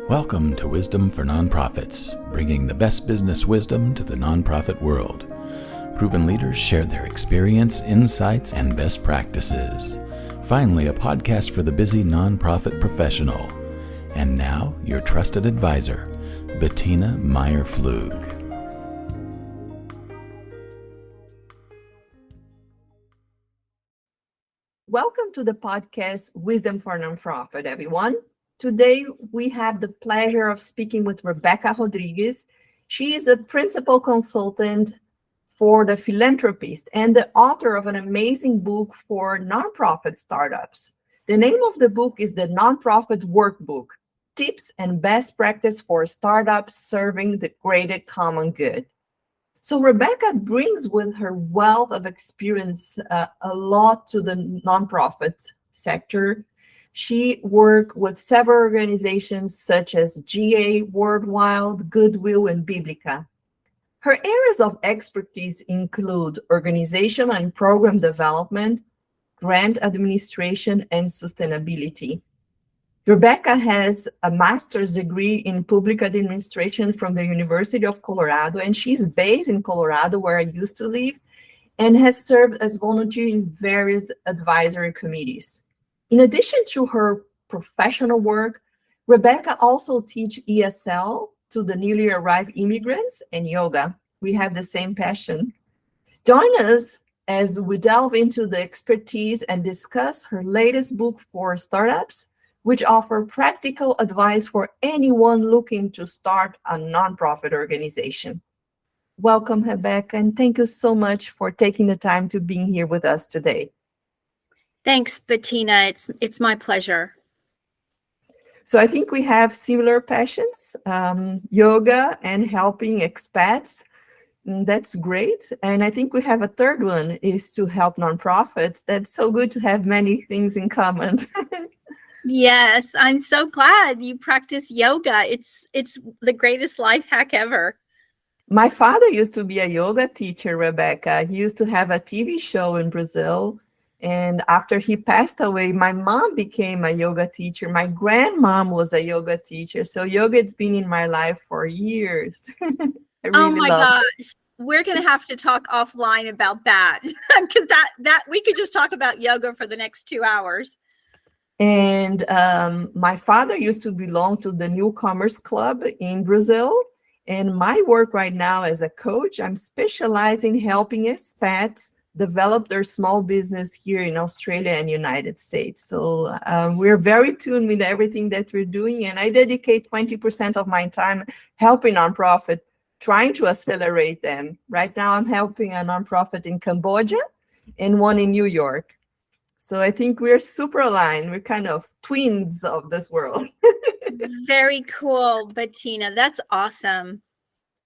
Welcome to Wisdom for Nonprofits, bringing the best business wisdom to the nonprofit world. Proven leaders share their experience, insights, and best practices. Finally, a podcast for the busy nonprofit professional. And now, your trusted advisor, Betina Meyer PFLUG. Welcome to the podcast Wisdom for Nonprofit, everyone. Today, we have the pleasure of speaking with Rebecca Rodriguez. She is a principal consultant for The Philanthropist and the author of an amazing book for nonprofit startups. The name of the book is the Nonprofit Workbook, Tips and Best Practice for Startups Serving the Greater Common Good. So Rebecca brings with her wealth of experience a lot to the nonprofit sector. She worked with several organizations such as GA, Worldwide, Goodwill, and Biblica. Her areas of expertise include organizational and program development, grant administration, and sustainability. Rebecca has a master's degree in public administration from the University of Colorado, and she's based in Colorado, where I used to live, and has served as volunteer in various advisory committees. In addition to her professional work, Rebecca also teaches ESL to the newly arrived immigrants and yoga. We have the same passion. Join us as we delve into the expertise and discuss her latest book for startups, which offer practical advice for anyone looking to start a nonprofit organization. Welcome, Rebecca, and thank you so much for taking the time to be here with us today. Thanks, Betina. It's my pleasure. So I think we have similar passions, yoga and helping expats. That's great. And I think we have a third one, is to help nonprofits. That's so good to have many things in common. Yes, I'm so glad you practice yoga. It's the greatest life hack ever. My father used to be a yoga teacher, Rebecca. He used to have a TV show in Brazil. And after he passed away, my mom became a yoga teacher. My grandmom was a yoga teacher. So yoga has been in my life for years. Oh my gosh. We're going to have to talk offline about that because that we could just talk about yoga for the next 2 hours. And my father used to belong to the Newcomers Club in Brazil. And my work right now as a coach, I'm specializing in helping expats develop their small business here in Australia and United States. So we're very tuned with everything that we're doing. And I dedicate 20% of my time helping nonprofit, trying to accelerate them. Right now, I'm helping a nonprofit in Cambodia and one in New York. So I think we're super aligned. We're kind of twins of this world. Very cool, Betina. That's awesome.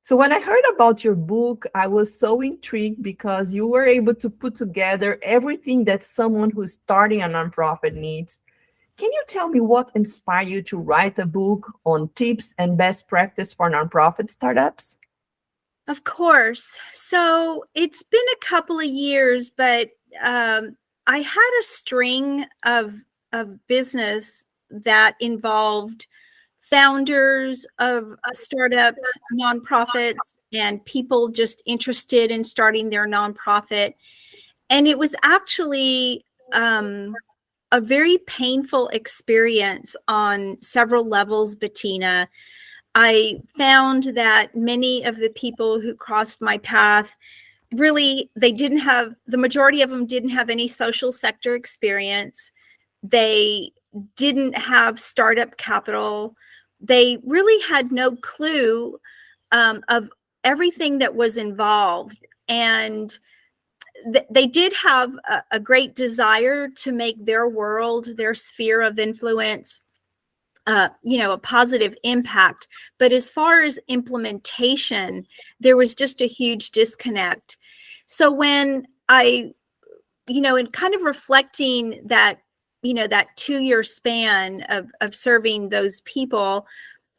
So when I heard about your book, I was so intrigued because you were able to put together everything that someone who's starting a nonprofit needs. Can you tell me what inspired you to write a book on tips and best practice for nonprofit startups? Of course. So it's been a couple of years, but I had a string of business that involved founders of startup nonprofits and people just interested in starting their nonprofit. And it was actually a very painful experience on several levels, Betina. I found that many of the people who crossed my path, really, the majority of them didn't have any social sector experience. They didn't have startup capital. They really had no clue of everything that was involved. And they did have a great desire to make their world, their sphere of influence, a positive impact. But as far as implementation, there was just a huge disconnect. So when in kind of reflecting that 2-year span of serving those people,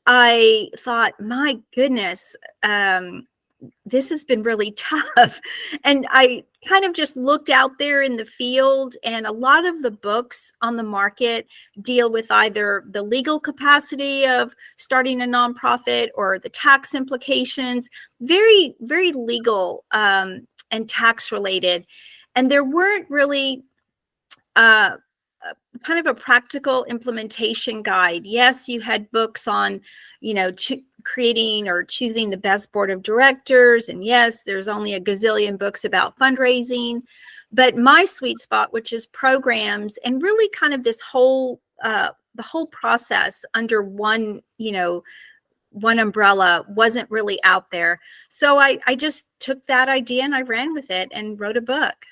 I thought, my goodness, this has been really tough. And I kind of just looked out there in the field, and a lot of the books on the market deal with either the legal capacity of starting a nonprofit or the tax implications, very, very legal and tax related. And there weren't really kind of a practical implementation guide. Yes, you had books on, creating or choosing the best board of directors. And yes, there's only a gazillion books about fundraising. But my sweet spot, which is programs and really kind of this whole, the whole process under one umbrella, wasn't really out there. So I just took that idea and I ran with it and wrote a book.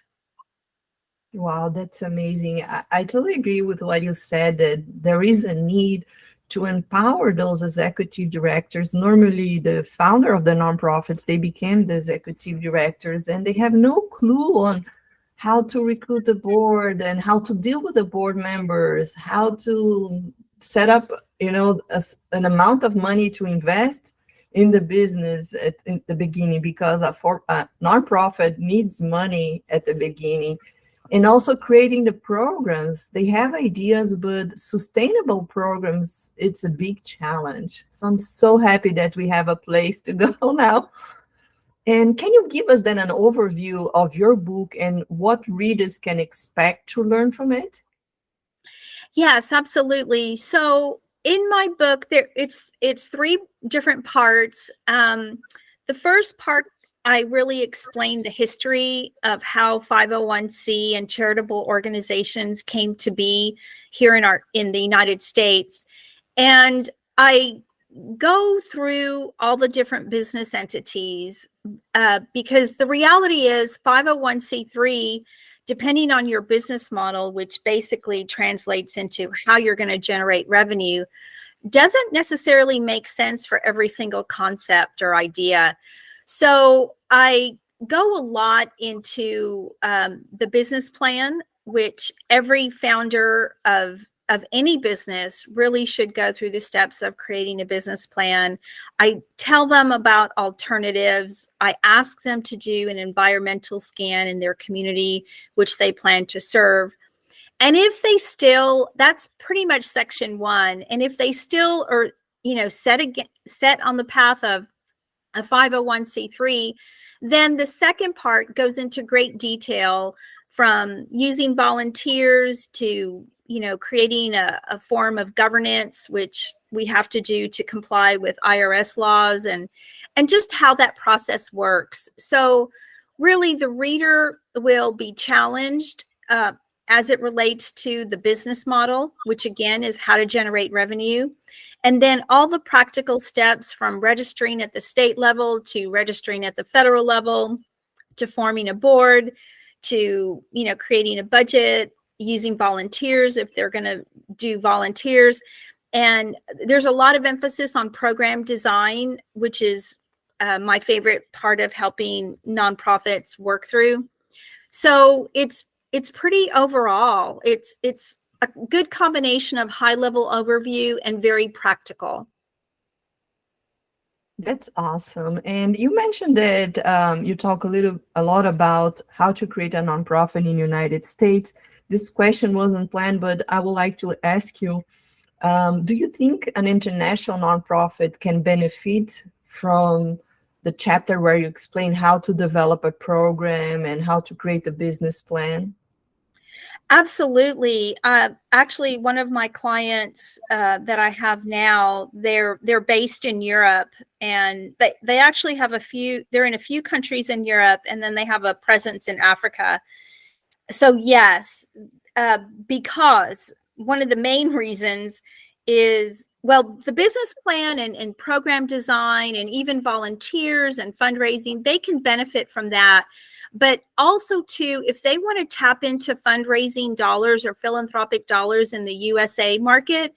Wow, that's amazing. I totally agree with what you said, that there is a need to empower those executive directors. Normally, the founder of the nonprofits, they became the executive directors, and they have no clue on how to recruit the board and how to deal with the board members, how to set up, an amount of money to invest in the business in the beginning, because a nonprofit needs money at the beginning. And also creating the programs. They have ideas, but sustainable programs, it's a big challenge. So I'm so happy that we have a place to go now. And can you give us then an overview of your book and what readers can expect to learn from it? Yes, absolutely. So in my book, it's 3 different parts. The first part, I really explained the history of how 501c and charitable organizations came to be here in the United States. And I go through all the different business entities because the reality is 501c3, depending on your business model, which basically translates into how you're going to generate revenue, doesn't necessarily make sense for every single concept or idea. So I go a lot into the business plan, which every founder of any business really should go through the steps of creating a business plan. I tell them about alternatives. I ask them to do an environmental scan in their community, which they plan to serve. And if they still, that's pretty much section 1. And if they still are, set on the path of a 501c3, then the second part goes into great detail, from using volunteers to, creating a form of governance, which we have to do to comply with IRS laws, and just how that process works. So really the reader will be challenged as it relates to the business model, which again is how to generate revenue. And then all the practical steps, from registering at the state level to registering at the federal level, to forming a board, to, creating a budget, using volunteers if they're going to do volunteers. And there's a lot of emphasis on program design, which is my favorite part of helping nonprofits work through. So it's pretty overall. It's a good combination of high-level overview and very practical. That's awesome. And you mentioned that you talk a lot about how to create a nonprofit in the United States. This question wasn't planned, but I would like to ask you, do you think an international nonprofit can benefit from the chapter where you explain how to develop a program and how to create a business plan? Absolutely. Actually, one of my clients that I have now, they're based in Europe, and they actually have they're in a few countries in Europe, and then they have a presence in Africa. So yes, because one of the main reasons is, well, the business plan and program design and even volunteers and fundraising, they can benefit from that. But also, too, if they want to tap into fundraising dollars or philanthropic dollars in the USA market,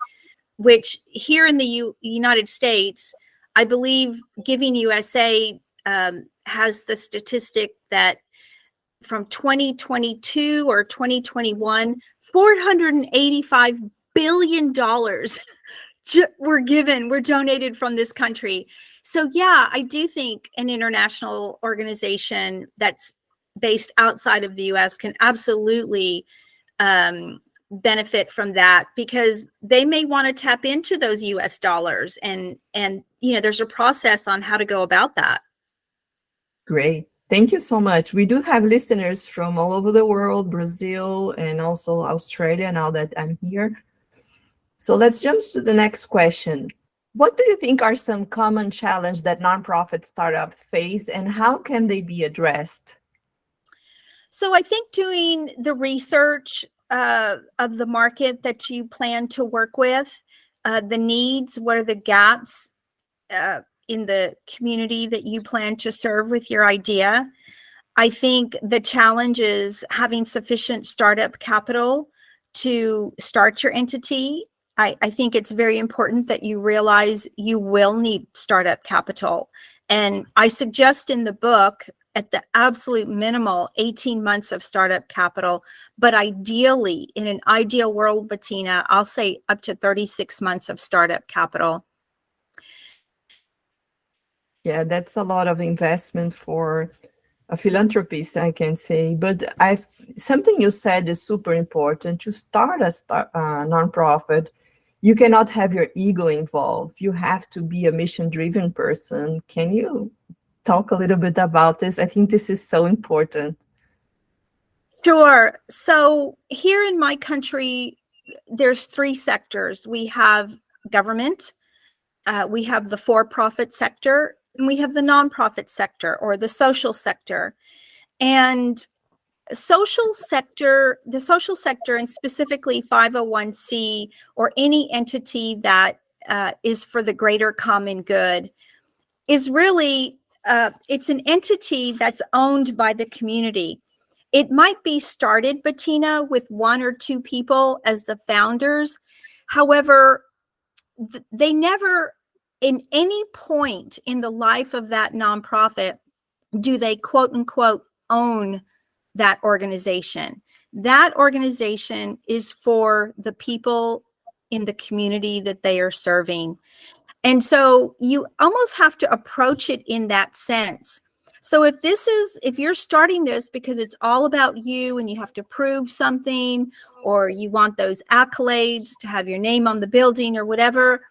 which here in the United States, I believe Giving USA has the statistic that from 2022 or 2021, $485 billion we're donated from this country. So yeah, I do think an international organization that's based outside of the US can absolutely benefit from that, because they may want to tap into those US dollars, and there's a process on how to go about that. Great. Thank you so much. We do have listeners from all over the world, Brazil, and also Australia, now that I'm here. So let's jump to the next question. What do you think are some common challenges that nonprofit startups face, and how can they be addressed? So I think doing the research of the market that you plan to work with, the needs, what are the gaps in the community that you plan to serve with your idea. I think the challenge is having sufficient startup capital to start your entity. I think it's very important that you realize you will need startup capital. And I suggest in the book, at the absolute minimal, 18 months of startup capital. But ideally, in an ideal world, Betina, I'll say up to 36 months of startup capital. Yeah, that's a lot of investment for a philanthropist, I can say. But something you said is super important. To start a nonprofit, you cannot have your ego involved. You have to be a mission-driven person. Can you talk a little bit about this? I think this is so important. Sure. So here in my country, there's 3 sectors. We have government, we have the for-profit sector, and we have the nonprofit sector, or the social sector. And the social sector, and specifically 501c, or any entity that is for the greater common good, is really, it's an entity that's owned by the community. It might be started, Betina, with 1 or 2 people as the founders. However, they never, in any point in the life of that nonprofit, do they quote unquote own that organization. That organization is for the people in the community that they are serving. And so you almost have to approach it in that sense. So if you're starting this because it's all about you and you have to prove something, or you want those accolades to have your name on the building or whatever,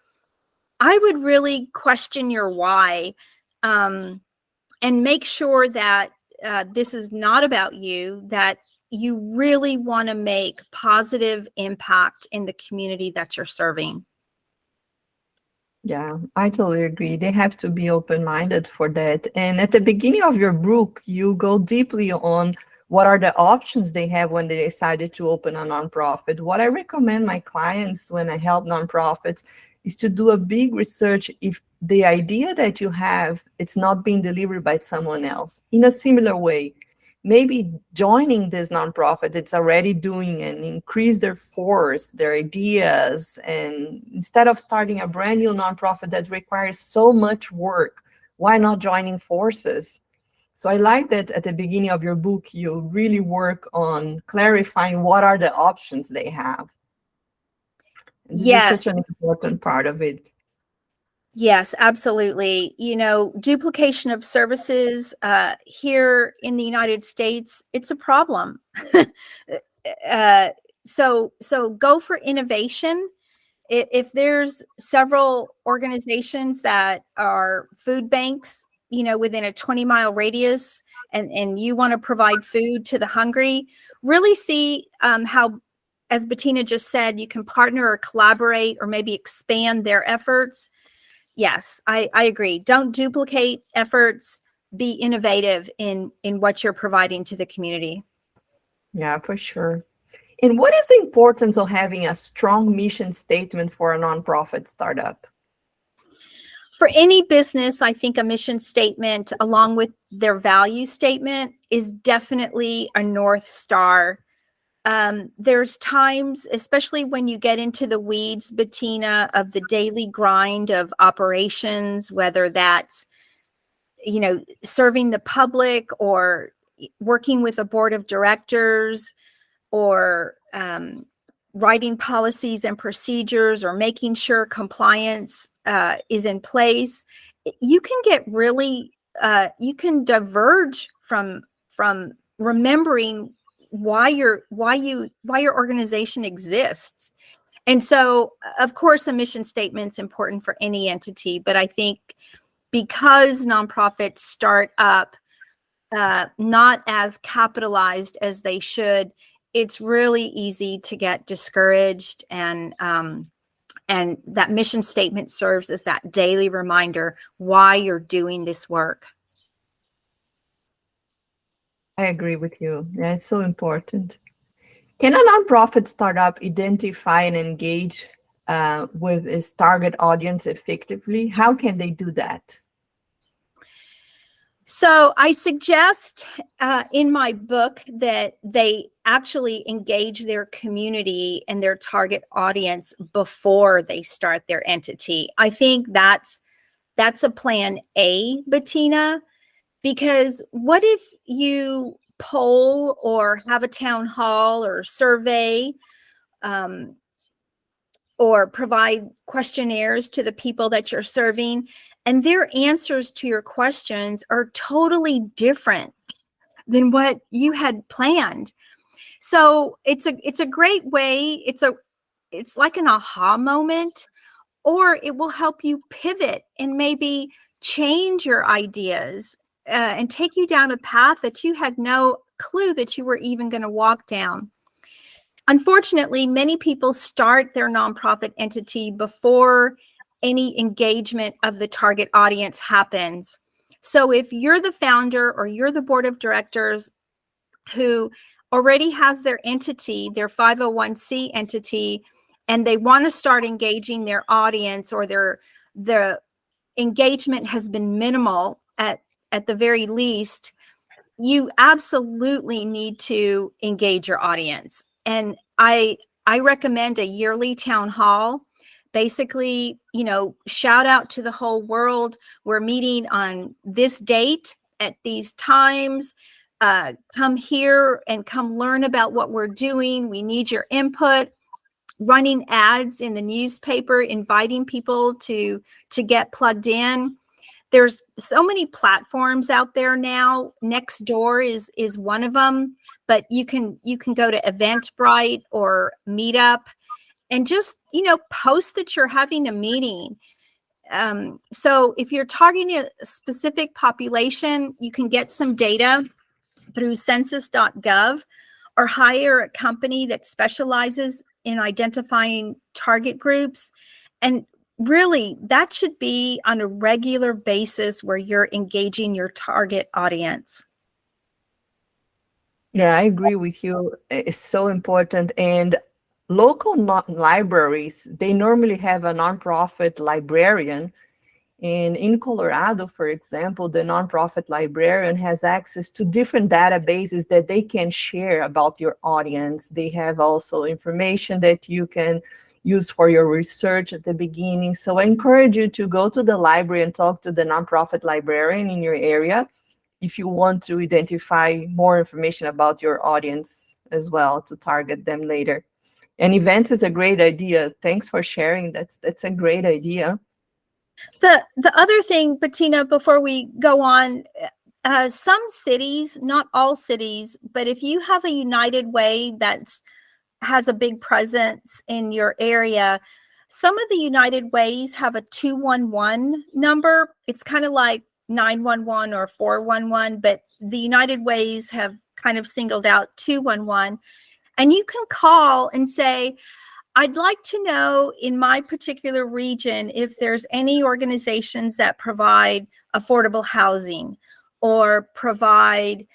I would really question your why, and make sure that this is not about you, that you really want to make positive impact in the community that you're serving. Yeah, I totally agree. They have to be open-minded for that. And at the beginning of your book, you go deeply on what are the options they have when they decided to open a nonprofit. What I recommend my clients when I help nonprofits is to do a big research if the idea that you have, it's not being delivered by someone else in a similar way. Maybe joining this nonprofit, it's already doing, and increase their force, their ideas. And instead of starting a brand new nonprofit that requires so much work, why not joining forces? So I like that at the beginning of your book, you really work on clarifying what are the options they have. And this is such an important part of it. Yes, absolutely. Duplication of services here in the United States, it's a problem. So go for innovation. If there's several organizations that are food banks, within a 20-mile radius, and you want to provide food to the hungry, really see how, as Betina just said, you can partner or collaborate or maybe expand their efforts. Yes, I agree. Don't duplicate efforts. Be innovative in what you're providing to the community. Yeah, for sure. And what is the importance of having a strong mission statement for a nonprofit startup? For any business, I think a mission statement along with their value statement is definitely a North Star. There's times, especially when you get into the weeds, Betina, of the daily grind of operations, whether that's, serving the public or working with a board of directors, or writing policies and procedures or making sure compliance is in place, you can get really, you can diverge from remembering why your organization exists. And so, of course, a mission statement is important for any entity, but I think because nonprofits start up not as capitalized as they should, it's really easy to get discouraged, and that mission statement serves as that daily reminder why you're doing this work. I agree with you. Yeah, it's so important. Can a nonprofit startup identify and engage with its target audience effectively? How can they do that? So I suggest in my book that they actually engage their community and their target audience before they start their entity. I think that's a plan A, Betina, because what if you poll or have a town hall or survey or provide questionnaires to the people that you're serving, and their answers to your questions are totally different than what you had planned. So it's a great way. It's like an aha moment, or it will help you pivot and maybe change your ideas and take you down a path that you had no clue that you were even going to walk down. Unfortunately, many people start their nonprofit entity before any engagement of the target audience happens. So if you're the founder or you're the board of directors who already has their entity, their 501c entity, and they want to start engaging their audience, or the engagement has been minimal at the very least, you absolutely need to engage your audience. And I recommend a yearly town hall. Basically, shout out to the whole world, we're meeting on this date at these times. Come here and come learn about what we're doing. We need your input. Running ads in the newspaper, inviting people to get plugged in. There's so many platforms out there now. Nextdoor is one of them, but you can go to Eventbrite or Meetup and just post that you're having a meeting. So if you're targeting a specific population, you can get some data through census.gov or hire a company that specializes in identifying target groups. And really, that should be on a regular basis where you're engaging your target audience. Yeah, I agree with you. It's so important. And local libraries, they normally have a nonprofit librarian. And in Colorado, for example, the nonprofit librarian has access to different databases that they can share about your audience. They have also information that you can use for your research at the beginning. So I encourage you to go to the library and talk to the nonprofit librarian in your area if you want to identify more information about your audience as well, to target them later. And events is a great idea. Thanks for sharing. That's a great idea. The other thing, Betina, before we go on, some cities, not all cities, but if you have a United Way that has a big presence in your area, some of the United Ways have a 211 number. It's kind of like 911 or 411, but the United Ways have kind of singled out 211. And you can call and say, I'd like to know in my particular region if there's any organizations that provide affordable housing or provide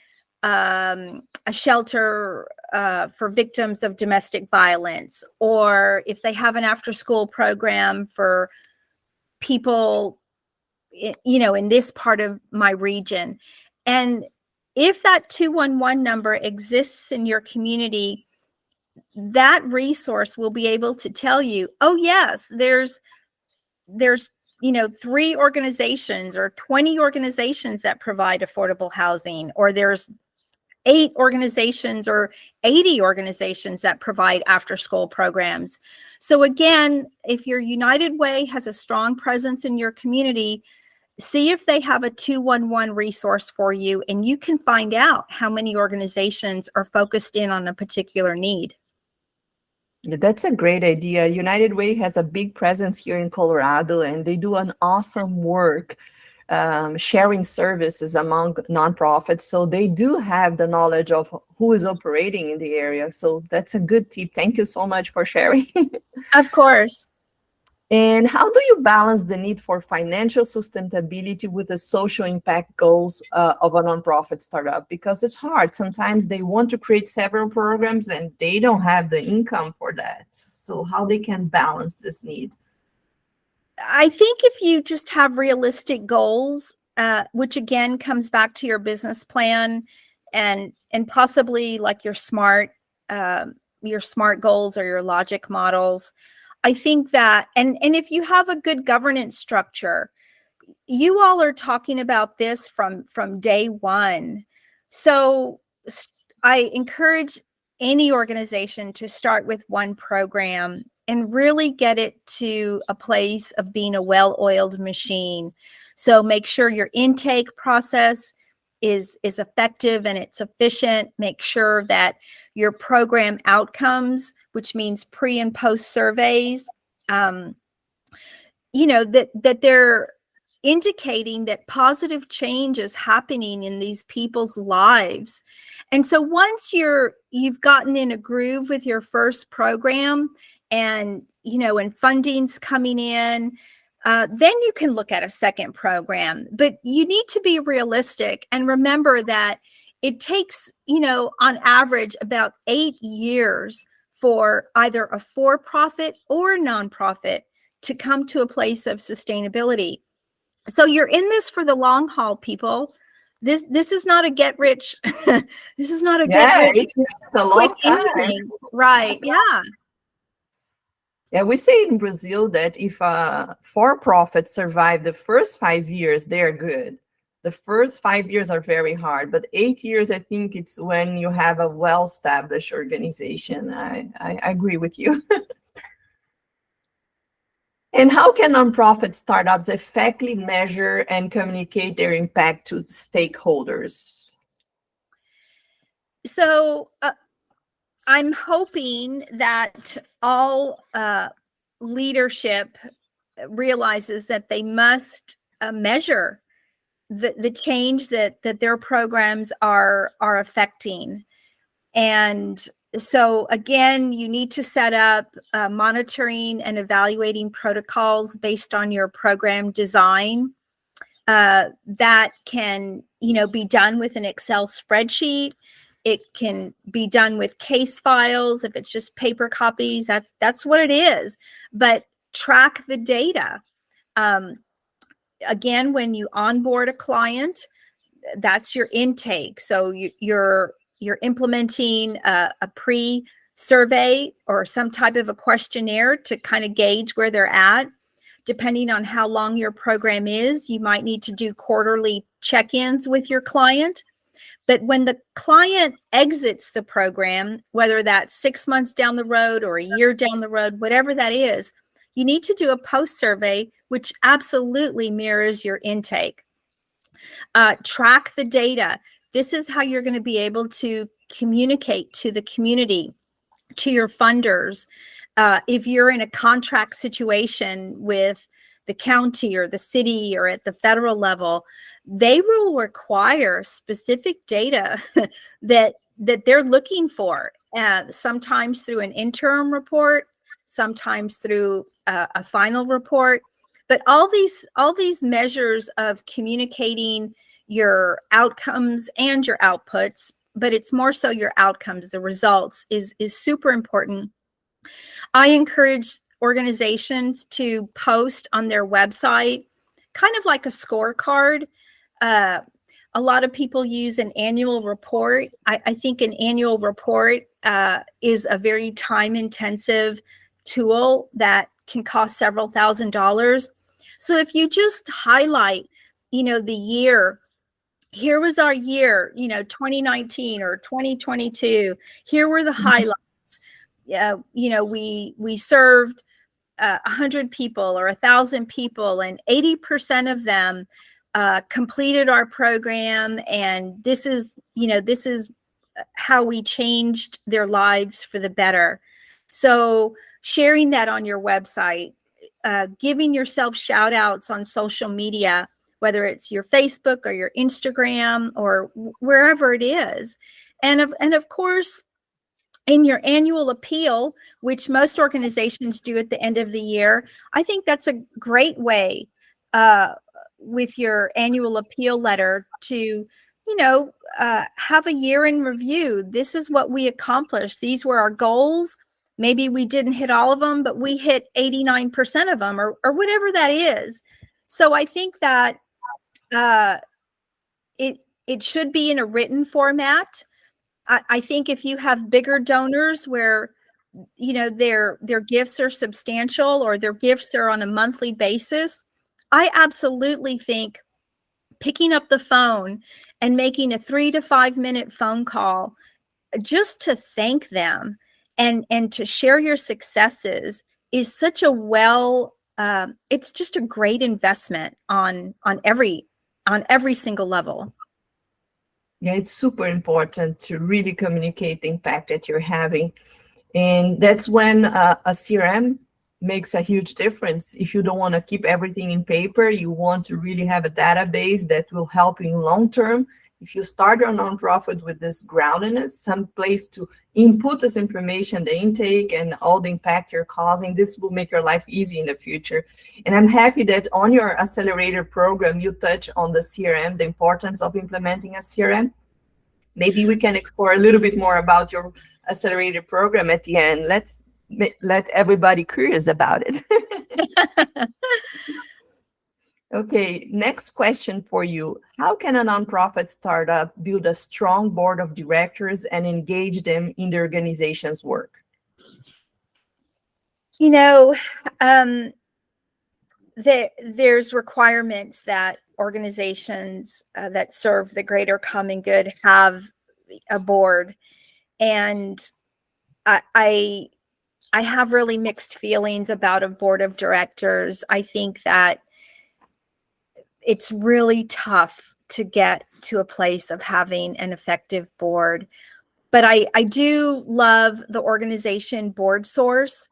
a shelter for victims of domestic violence, or if they have an after-school program for people, in this part of my region. And if that 211 number exists in your community, that resource will be able to tell you, oh yes, there's 3 organizations or 20 organizations that provide affordable housing, or there's 8 organizations or 80 organizations that provide after-school programs. So again, if your United Way has a strong presence in your community, see if they have a 211 resource for you, and you can find out how many organizations are focused in on a particular need. Yeah, that's a great idea. United Way has a big presence here in Colorado, and they do an awesome work sharing services among nonprofits. So they do have the knowledge of who is operating in the area. So that's a good tip. Thank you so much for sharing. Of course. And how do you balance the need for financial sustainability with the social impact goals of a nonprofit startup? Because it's hard. Sometimes they want to create several programs and they don't have the income for that. So how they can balance this need? I think if you just have realistic goals, which again comes back to your business plan and possibly like your SMART goals or your logic models. I think that, and if you have a good governance structure, you all are talking about this from day one. So I encourage any organization to start with one program and really get it to a place of being a well-oiled machine. So make sure your intake process is effective and it's efficient. Make sure that your program outcomes, which means pre and post surveys, that they're indicating that positive change is happening in these people's lives. And so once you've gotten in a groove with your first program and funding's coming in, then you can look at a second program. But you need to be realistic and remember that it takes, on average about 8 years for either a for-profit or a nonprofit to come to a place of sustainability. So you're in this for the long haul, people. This is not a get rich. This is not a get rich It's a long time. anything. Right? Yeah. Yeah, we say in Brazil that if a for-profit survive the first 5 years, they're good. The first 5 years are very hard, but 8 years, I think it's when you have a well-established organization. I agree with you. And how can nonprofit startups effectively measure and communicate their impact to stakeholders? So I'm hoping that all leadership realizes that they must measure the change that their programs are affecting. And so again, you need to set up monitoring and evaluating protocols based on your program design that can, be done with an Excel spreadsheet. It can be done with case files. If it's just paper copies, that's what it is. But track the data. Again, when you onboard a client, that's your intake. So you're implementing a pre-survey or some type of a questionnaire to kind of gauge where they're at. Depending on how long your program is, you might need to do quarterly check-ins with your client. But when the client exits the program, whether that's 6 months down the road or a year down the road, whatever that is, you need to do a post-survey, which absolutely mirrors your intake. Track the data. This is how you're going to be able to communicate to the community, to your funders. If you're in a contract situation with the county or the city or at the federal level, they will require specific data that they're looking for, sometimes through an interim report, sometimes through a final report. But all these measures of communicating your outcomes and your outputs, but it's more so your outcomes, the results, is super important. I encourage organizations to post on their website, kind of like a scorecard. A lot of people use an annual report. I think an annual report is a very time-intensive tool that can cost several $1,000s. So if you just highlight, the year here was our year, 2019 or 2022. Here were the highlights. We served 100 people or 1,000 people, and 80% of them completed our program. And this is how we changed their lives for the better. So sharing that on your website, giving yourself shout outs on social media, whether it's your Facebook or your Instagram or wherever it is. And of course, in your annual appeal, which most organizations do at the end of the year, I think that's a great way with your annual appeal letter to, have a year in review. This is what we accomplished. These were our goals. Maybe we didn't hit all of them, but we hit 89% of them or whatever that is. So I think that it should be in a written format. I think if you have bigger donors where, their gifts are substantial or their gifts are on a monthly basis, I absolutely think picking up the phone and making a 3 to 5 minute phone call just to thank them and to share your successes is such a it's just a great investment on every single level. Yeah, it's super important to really communicate the impact that you're having. And that's when a CRM makes a huge difference. If you don't want to keep everything in paper, you want to really have a database that will help you in long term. If you start your nonprofit with this groundedness, some place to input this information, the intake and all the impact you're causing, this will make your life easy in the future. And I'm happy that on your accelerator program, you touch on the CRM, the importance of implementing a CRM. Maybe we can explore a little bit more about your accelerator program at the end. Let's let everybody curious about it. Okay, next question for you. How can a nonprofit startup build a strong board of directors and engage them in the organization's work? There's requirements that organizations that serve the greater common good have a board. And I have really mixed feelings about a board of directors. I think that it's really tough to get to a place of having an effective board. But I do love the organization BoardSource,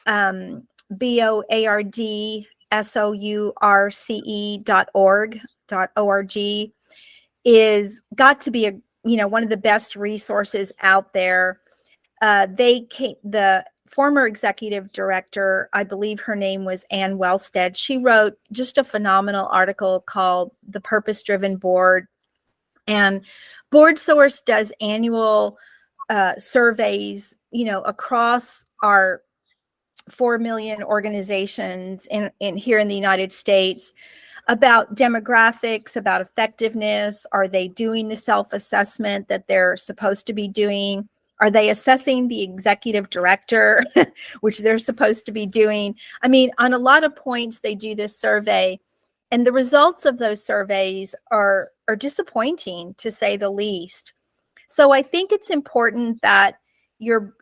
BoardSource.org is got to be one of the best resources out there. The former executive director, I believe her name was Ann Wellstead, she wrote just a phenomenal article called The Purpose-Driven Board. And BoardSource does annual surveys, across our 4 million organizations in here in the United States about demographics, about effectiveness. Are they doing the self-assessment that they're supposed to be doing? Are they assessing the executive director, which they're supposed to be doing? I mean, on a lot of points, they do this survey, and the results of those surveys are disappointing, to say the least. So I think it's important that you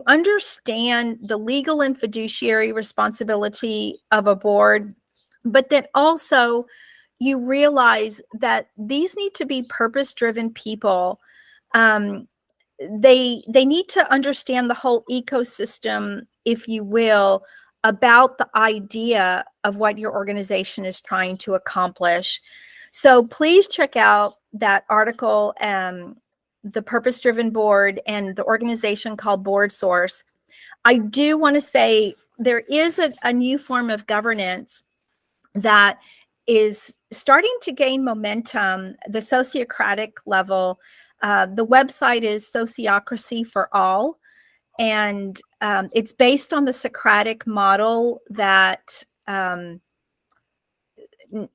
understand the legal and fiduciary responsibility of a board, but that also you realize that these need to be purpose-driven people. They need to understand the whole ecosystem, if you will, about the idea of what your organization is trying to accomplish. So please check out that article, The Purpose-Driven Board, and the organization called BoardSource. I do want to say there is a new form of governance that is starting to gain momentum, the sociocratic level. The website is Sociocracy for All, and it's based on the Socratic model that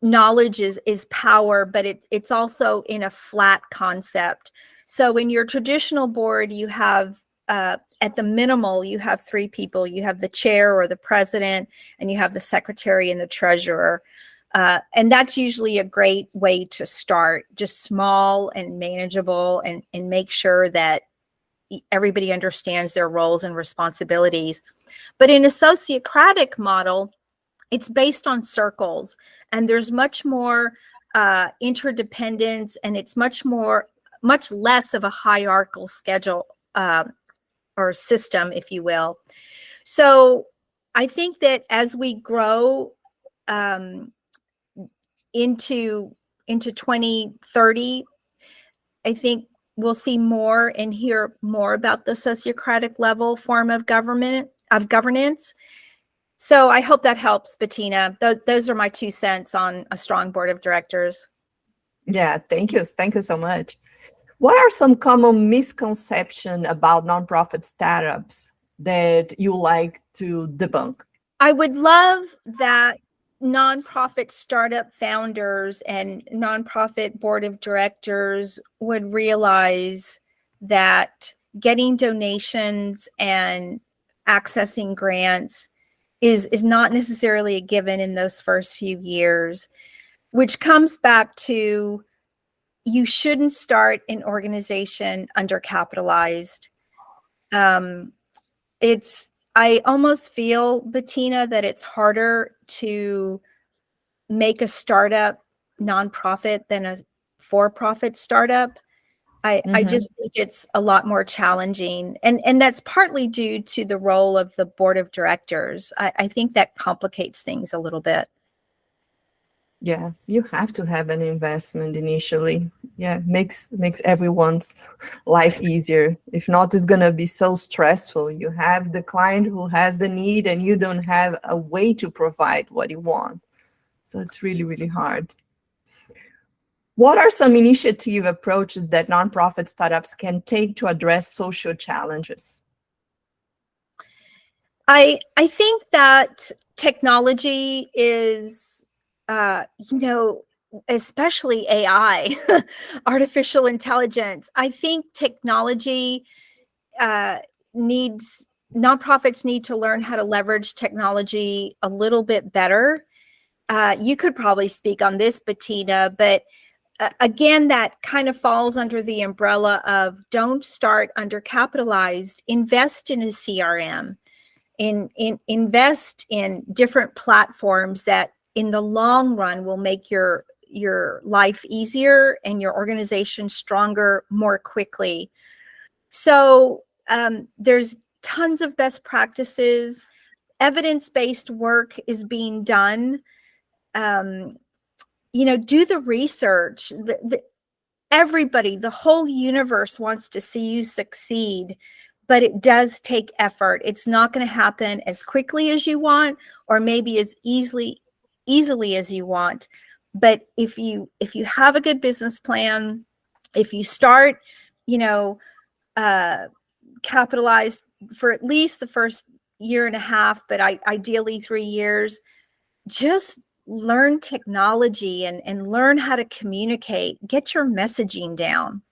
knowledge is power, but it's also in a flat concept. So in your traditional board, you have at the minimal, you have 3 people. You have the chair or the president, and you have the secretary and the treasurer. And that's usually a great way to start, just small and manageable, and make sure that everybody understands their roles and responsibilities. But in a sociocratic model, it's based on circles, and there's much more interdependence, and it's much less of a hierarchical schedule or system, if you will. So I think that as we grow into 2030, I think we'll see more and hear more about the sociocratic level form of governance. So I hope that helps, Betina. Those are my 2 cents on a strong board of directors. Yeah, thank you. Thank you so much. What are some common misconceptions about nonprofit startups that you like to debunk? I would love that nonprofit startup founders and nonprofit board of directors would realize that getting donations and accessing grants is not necessarily a given in those first few years, which comes back to you shouldn't start an organization undercapitalized. I almost feel, Betina, that it's harder to make a startup nonprofit than a for-profit startup. I just think it's a lot more challenging. And that's partly due to the role of the board of directors. I think that complicates things a little bit. Yeah, you have to have an investment initially. Yeah, makes everyone's life easier. If not, it's gonna be so stressful. You have the client who has the need and you don't have a way to provide what you want. So it's really, really hard. What are some initiative approaches that nonprofit startups can take to address social challenges? I think that technology is, especially AI, artificial intelligence. I think technology nonprofits need to learn how to leverage technology a little bit better. You could probably speak on this, Betina, but again, that kind of falls under the umbrella of don't start undercapitalized. Invest in a CRM. Invest in different platforms that in the long run will make your life easier and your organization stronger more quickly. So there's tons of best practices. Evidence-based work is being done. Do the research. Everybody, the whole universe wants to see you succeed, but it does take effort. It's not going to happen as quickly as you want, or maybe as easily as you want. But if you have a good business plan, if you start, capitalized for at least the first year and a half, but ideally 3 years, just learn technology and learn how to communicate, get your messaging down.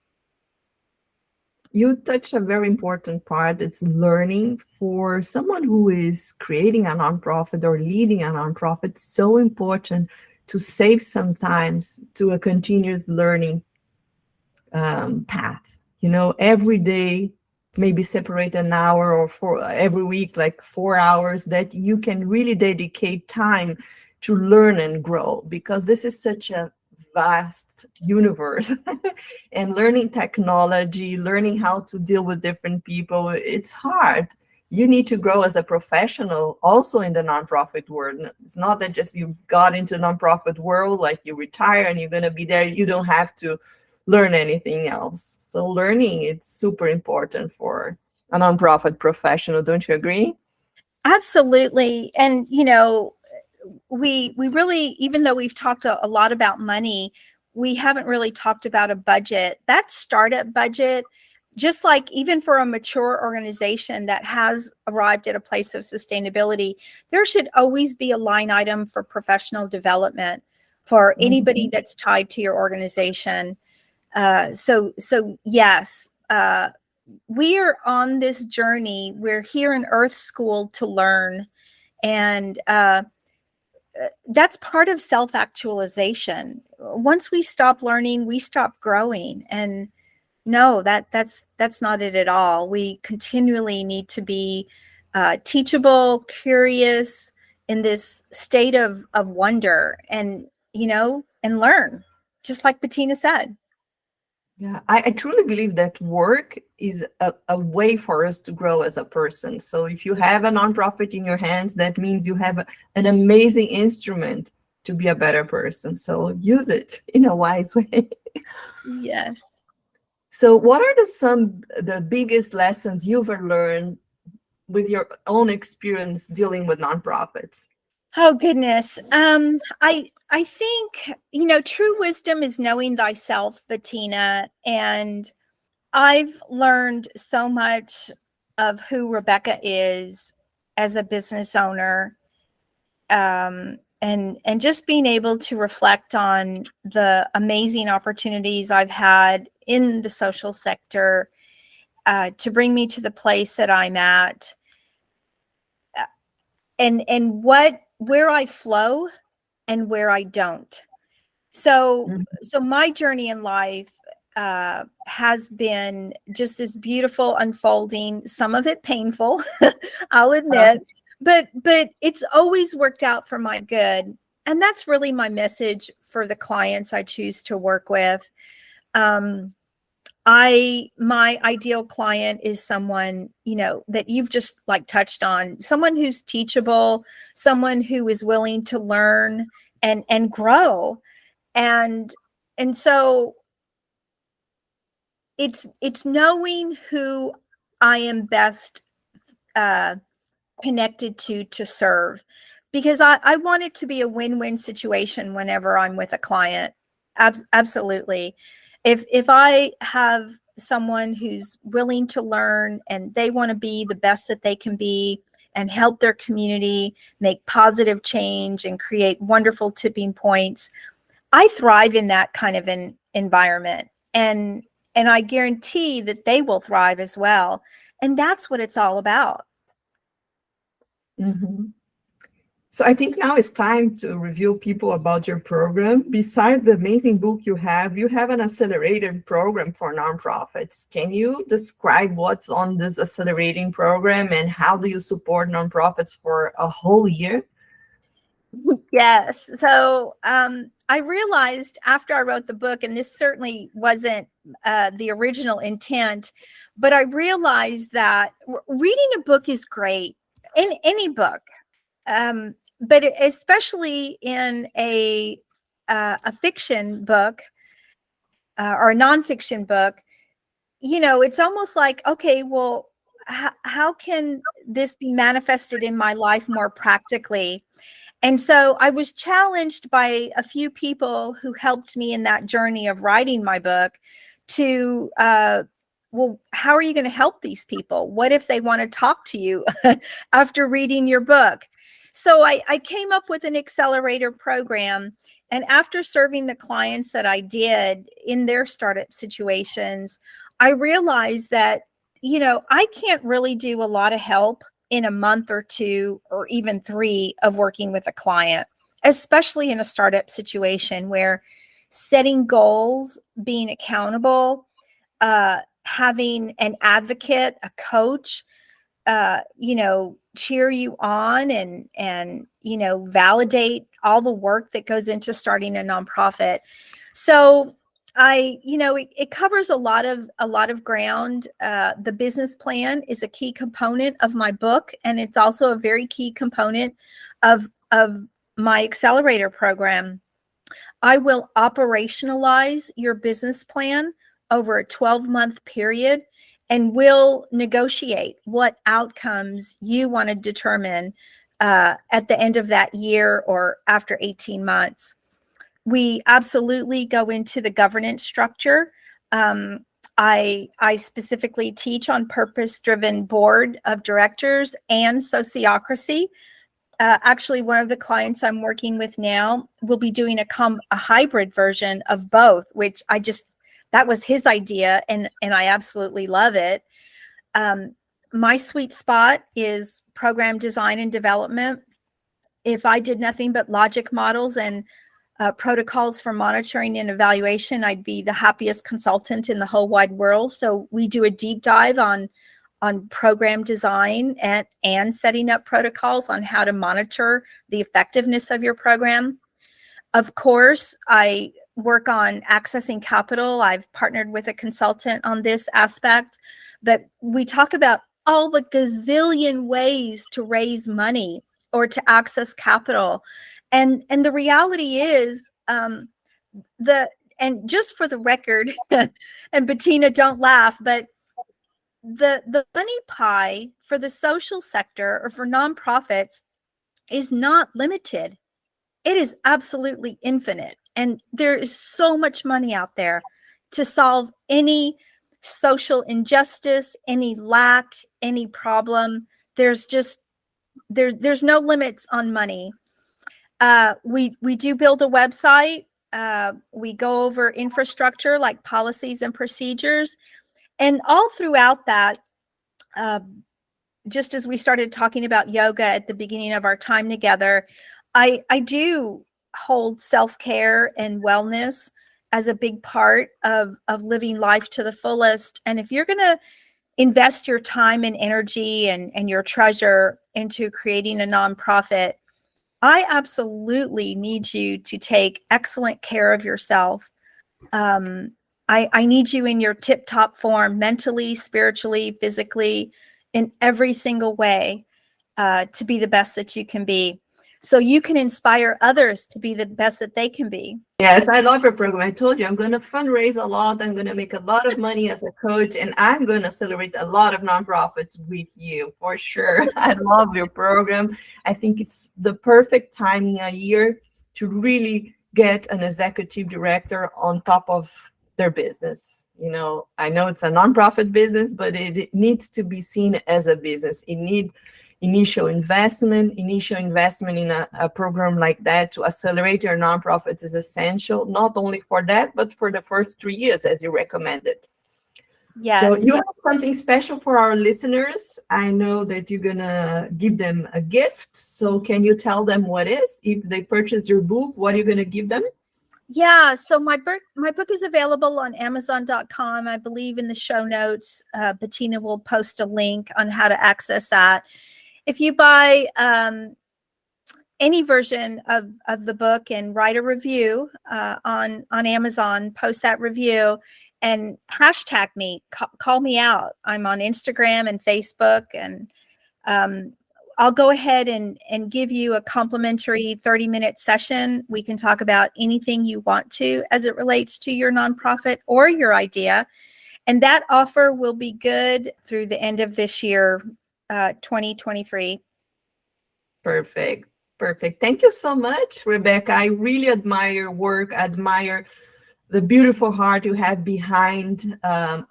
You touched a very important part. It's learning. For someone who is creating a nonprofit or leading a nonprofit, so important to save some time to a continuous learning path. Every day, maybe separate an hour, or for every week, like 4 hours, that you can really dedicate time to learn and grow, because this is such a vast universe. And learning technology, learning how to deal with different people, it's hard. You need to grow as a professional also in the nonprofit world. It's not that just you got into the nonprofit world, like you retire and you're going to be there. You don't have to learn anything else. So learning, it's super important for a nonprofit professional. Don't you agree? Absolutely. And, we really, even though we've talked a lot about money, we haven't really talked about a budget. That startup budget, just like even for a mature organization that has arrived at a place of sustainability, there should always be a line item for professional development for anybody that's tied to your organization. So yes, we are on this journey. We're here in Earth School to learn. And that's part of self-actualization. Once we stop learning, we stop growing. And no, that's not it at all. We continually need to be teachable, curious, in this state of wonder, and and learn, just like Betina said. Yeah, I truly believe that work is a way for us to grow as a person. So if you have a nonprofit in your hands, that means you have an amazing instrument to be a better person. So use it in a wise way. Yes. So what are the biggest lessons you've learned with your own experience dealing with nonprofits? Oh goodness. I think, true wisdom is knowing thyself, Betina. And I've learned so much of who Rebecca is as a business owner. And just being able to reflect on the amazing opportunities I've had in the social sector to bring me to the place that I'm at, and where I flow and where I don't. So my journey in life has been just this beautiful unfolding, some of it painful, I'll admit, but it's always worked out for my good. And that's really my message for the clients I choose to work with. My ideal client is someone, that you've just like touched on, someone who's teachable, someone who is willing to learn and grow. And so it's knowing who I am best connected to serve, because I want it to be a win-win situation whenever I'm with a client. Absolutely. If I have someone who's willing to learn and they want to be the best that they can be and help their community make positive change and create wonderful tipping points, I thrive in that kind of an environment. And I guarantee that they will thrive as well. And that's what it's all about. Mm-hmm. So I think now it's time to review people about your program. Besides the amazing book you have an accelerated program for nonprofits. Can you describe what's on this accelerating program and how do you support nonprofits for a whole year? Yes. So I realized after I wrote the book, and this certainly wasn't the original intent, but I realized that reading a book is great, in any book. But especially in a fiction book or a nonfiction book, it's almost like, okay, well, how can this be manifested in my life more practically? And so I was challenged by a few people who helped me in that journey of writing my book to, well, how are you going to help these people? What if they want to talk to you after reading your book? So I came up with an accelerator program. And after serving the clients that I did in their startup situations, I realized that, I can't really do a lot of help in a month or 2 or even 3 of working with a client, especially in a startup situation where setting goals, being accountable, having an advocate, a coach, cheer you on and validate all the work that goes into starting a nonprofit. So it covers a lot of ground. The business plan is a key component of my book, and it's also a very key component of my accelerator program. I will operationalize your business plan over a 12-month period, and we'll negotiate what outcomes you want to determine at the end of that year or after 18 months. We absolutely go into the governance structure. I specifically teach on purpose-driven board of directors and sociocracy. Actually, one of the clients I'm working with now will be doing a hybrid version of both, which that was his idea, and I absolutely love it. My sweet spot is program design and development. if I did nothing but logic models and protocols for monitoring and evaluation, I'd be the happiest consultant in the whole wide world. So we do a deep dive on program design and setting up protocols on how to monitor the effectiveness of your program. Of course, I work on accessing capital. I've partnered with a consultant on this aspect, but we talk about all the gazillion ways to raise money or to access capital. And the reality is, and just for the record, and Betina, don't laugh, but the money pie for the social sector or for nonprofits is not limited. It is absolutely infinite. And there is so much money out there to solve any social injustice, any lack, any problem. There's no limits on money. We do build a website. We go over infrastructure like policies and procedures. And all throughout that, just as we started talking about yoga at the beginning of our time together, I do hold self-care and wellness as a big part of living life to the fullest. And if you're going to invest your time and energy and your treasure into creating a nonprofit, I absolutely need you to take excellent care of yourself. I need you in your tip-top form, mentally, spiritually, physically, in every single way, to be the best that you can be, so you can inspire others to be the best that they can be. Yes, I love your program. I told you I'm going to fundraise a lot. I'm going to make a lot of money as a coach, and I'm going to celebrate a lot of nonprofits with you for sure. I love your program. I think it's the perfect timing a year to really get an executive director on top of their business. You know, I know it's a nonprofit business, but it needs to be seen as a business. It needs initial investment in a program like that to accelerate your nonprofit is essential, not only for that, but for the first 3 years, as you recommended. Yes. So you have something special for our listeners. I know that you're gonna give them a gift. So can you tell them what is? If they purchase your book, what are you gonna give them? Yeah, so my book is available on Amazon.com. I believe in the show notes, Betina will post a link on how to access that. If you buy any version of the book and write a review on Amazon, post that review and hashtag me, call me out. I'm on Instagram and Facebook, and I'll go ahead and give you a complimentary 30-minute session. We can talk about anything you want to as it relates to your nonprofit or your idea. And that offer will be good through the end of this year, 2023. Perfect. Thank you so much, Rebecca. I really admire your work, admire the beautiful heart you have behind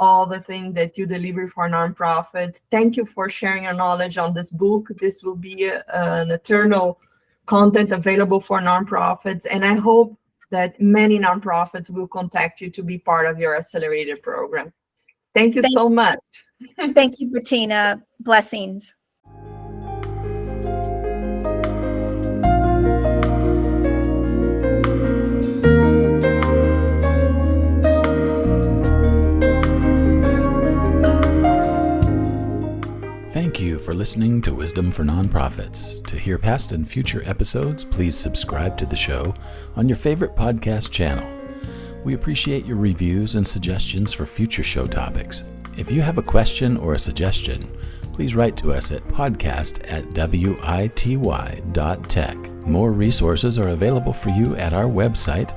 all the things that you deliver for nonprofits. Thank you for sharing your knowledge on this book. This will be an eternal content available for nonprofits. And I hope that many nonprofits will contact you to be part of your accelerator program. Thank you so much. Thank you, Betina. Blessings. Thank you for listening to Wisdom for Nonprofits. To hear past and future episodes, please subscribe to the show on your favorite podcast channel. We appreciate your reviews and suggestions for future show topics. If you have a question or a suggestion, please write to us at podcast@wity.tech. More resources are available for you at our website,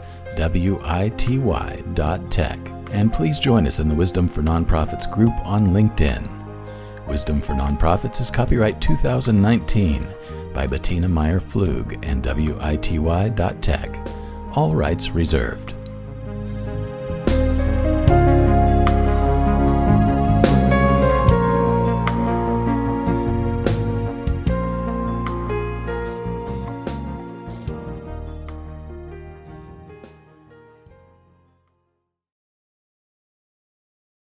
wity.tech. And please join us in the Wisdom for Nonprofits group on LinkedIn. Wisdom for Nonprofits is copyright 2019 by Betina Meyer PFLUG and wity.tech. All rights reserved.